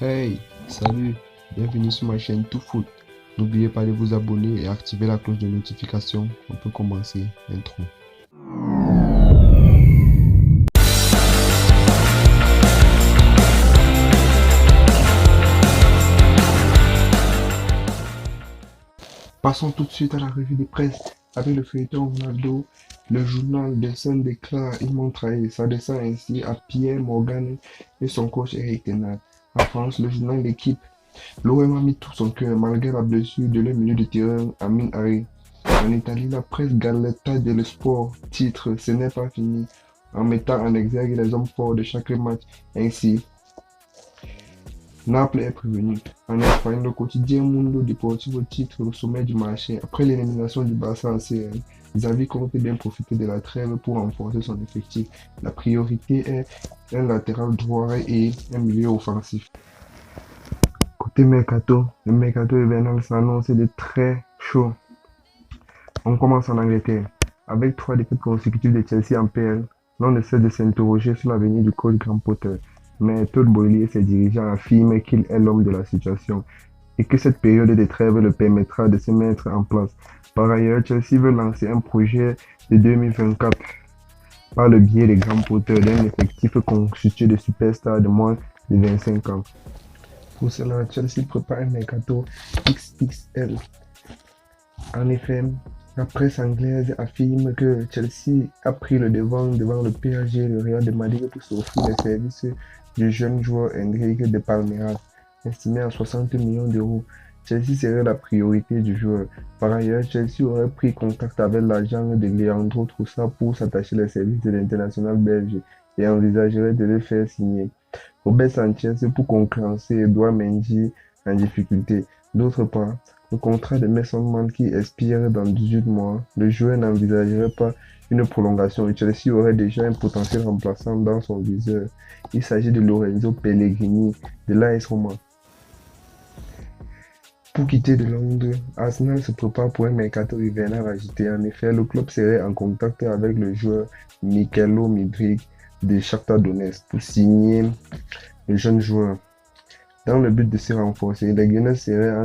Hey, salut, bienvenue sur ma chaîne Tout Foot. N'oubliez pas de vous abonner et activer la cloche de notification. On peut commencer l'intro. Passons tout de suite à la revue de presse avec le feuilleton Ronaldo. Le journal de Sun déclare ils m'ont trahi, s'adressant ainsi à Pierre Morgan et son coach Eric Ten Hag. En France, le journal L'équipe. L'OM a mis tout son cœur malgré la blessure de leur milieu de terrain Amin Harry. En Italie, la presse Gazzetta dello Sport titre Ce n'est pas fini en mettant en exergue les hommes forts de chaque match. Ainsi, Naples est prévenu. En Espagne, le quotidien Mundo Deportivo titre le sommet du marché. Après l'élimination du Barça en CL, Xavi compte bien profiter de la trêve pour renforcer son effectif. La priorité est un latéral droit et un milieu offensif. Côté mercato, le mercato hivernal s'annonce de très chaud. On commence en Angleterre. Avec 3 défaites consécutives de Chelsea en PL, l'on ne cesse de s'interroger sur l'avenir du coach Graham Potter. Mais Todd Boehly et ses dirigeants affirment qu'il est l'homme de la situation et que cette période de trêve le permettra de se mettre en place. Par ailleurs, Chelsea veut lancer un projet de 2024 par le biais de Graham Potter d'un effectif constitué de superstars de moins de 25 ans. Pour cela, Chelsea prépare un mercato XXL. En effet, la presse anglaise affirme que Chelsea a pris le devant le PSG et le Real de Madrid pour s'offrir les services du jeune joueur Enrique de Palmeiras, estimé à 60 millions d'euros. Chelsea serait la priorité du joueur. Par ailleurs, Chelsea aurait pris contact avec l'agent de Leandro Trossard pour s'attacher les services de l'international belge et envisagerait de le faire signer. Robert Sanchez pour concurrencer Edouard Mendy en difficulté. D'autre part, le contrat de Mason Mount qui expire dans 18 mois, le joueur n'envisagerait pas une prolongation et Chelsea aurait déjà un potentiel remplaçant dans son viseur. Il s'agit de Lorenzo Pellegrini de l'AS Roma. Pour quitter de Londres, Arsenal se prépare pour un mercato hivernal agité. En effet, le club serait en contact avec le joueur Mykhailo Mudryk de Shakhtar Donetsk pour signer le jeune joueur. Dans le but de se renforcer, les Gunners seraient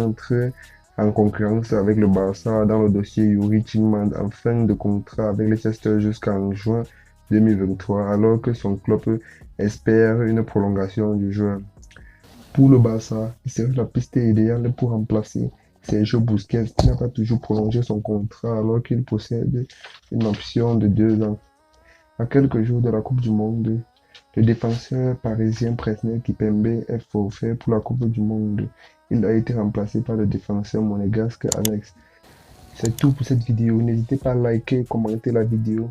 en concurrence avec le Barça dans le dossier Youri Tillman en fin de contrat avec Leicester jusqu'en juin 2023, alors que son club espère une prolongation du joueur. Pour le Barça, il serait la piste idéale pour remplacer Sergio Busquets qui n'a pas toujours prolongé son contrat alors qu'il possède une option de 2 ans. À quelques jours de la Coupe du Monde, le défenseur parisien Presnel Kimpembe est forfait pour la Coupe du Monde. Il a été remplacé par le défenseur monégasque Alex. C'est tout pour cette vidéo. N'hésitez pas à liker et commenter la vidéo.